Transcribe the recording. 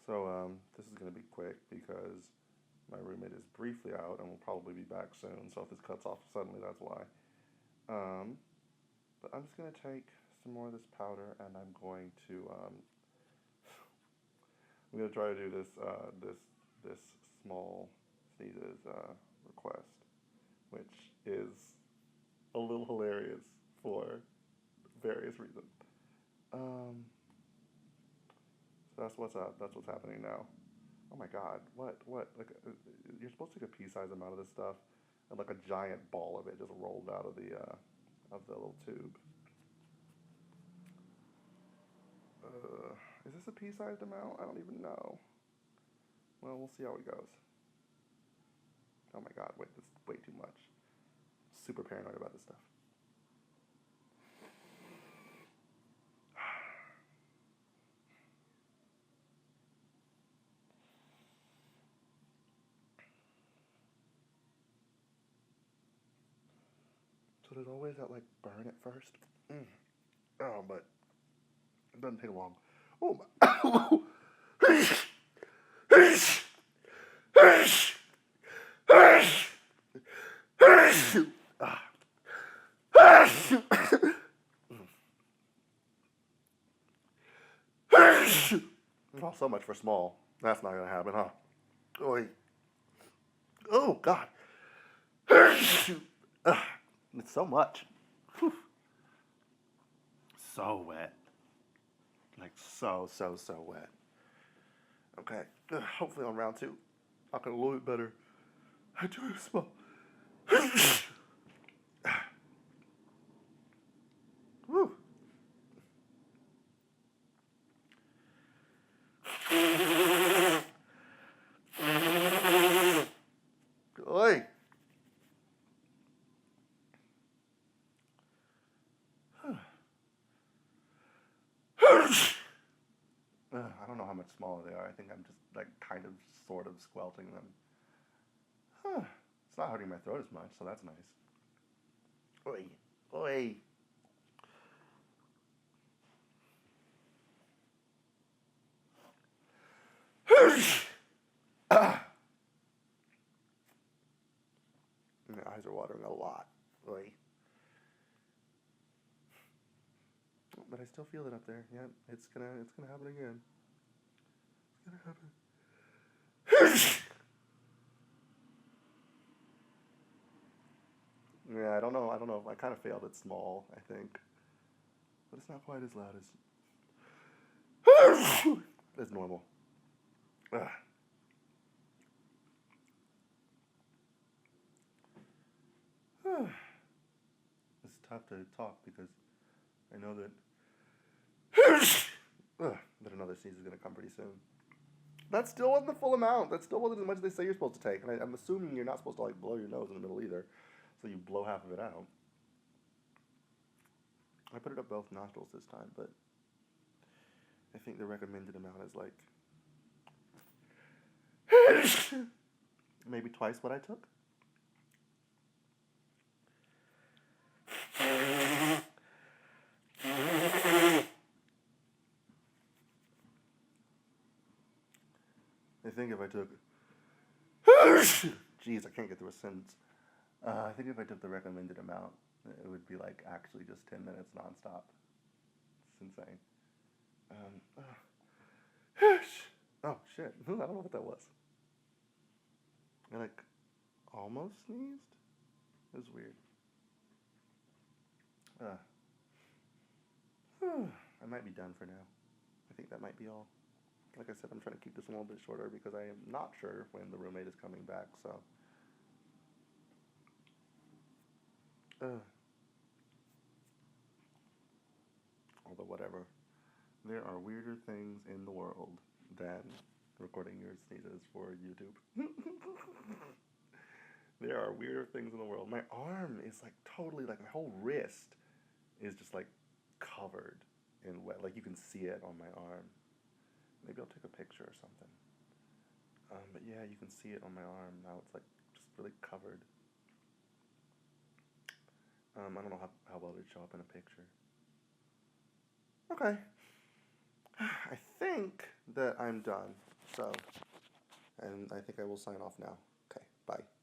So this is going to be quick because my roommate is briefly out and will probably be back soon. So if this cuts off suddenly, that's why. Um, but I'm just going to take some more of this powder and I'm going to try to do this small sneezes request, which is a little hilarious for various reasons. Um, so that's what's up. That's what's happening now. Oh my god, what? Like, you're supposed to take a pea-sized amount of this stuff, and like a giant ball of it just rolled out of the little tube. Uh, is this a pea-sized amount? I don't even know. Well, we'll see how it goes. Oh my god, wait, this is way too much. Super paranoid about this stuff. So there's always that like burn at first. Mm. Oh, but it doesn't take long. Oh my. Oh, so much for small. That's not gonna happen, huh? Oy. Oh God. It's so much. Whew. So wet. Like so wet. Okay. Hopefully on round two, I can a little bit better. I do smell. Woo. Oi. I don't know how much smaller they are. I think I'm just like kind of sort of squelching them. Huh. It's not hurting my throat as much, so that's nice. Oi. Oi. Ah. My eyes are watering a lot. Oi. But I still feel it up there. Yeah, it's gonna happen again. It's gonna happen. Yeah, I don't know. I kind of failed at small, I think, but it's not quite as loud as normal. Ugh. It's tough to talk because I know that that another sneeze is gonna come pretty soon. That still wasn't the full amount. That still wasn't as much as they say you're supposed to take. And I'm assuming you're not supposed to like blow your nose in the middle either, so you blow half of it out. I put it up both nostrils this time, but I think the recommended amount is like maybe twice what I took. I think if I took jeez, I can't get through a sentence. I think if I took the recommended amount, it would be like actually just 10 minutes nonstop. It's insane. Oh shit! I don't know what that was. I like almost sneezed. It was weird. Uh, I might be done for now. I think that might be all. Like I said, I'm trying to keep this a little bit shorter because I am not sure when the roommate is coming back. So, uh, although whatever, there are weirder things in the world than recording your sneezes for YouTube. There are weirder things in the world. My arm is like totally like my whole wrist is just like covered in wet. Like you can see it on my arm. Maybe I'll take a picture or something. But yeah, you can see it on my arm now. It's like just really covered. I don't know how well it would show up in a picture. Okay. I think that I'm done. So, and I think I will sign off now. Okay, bye.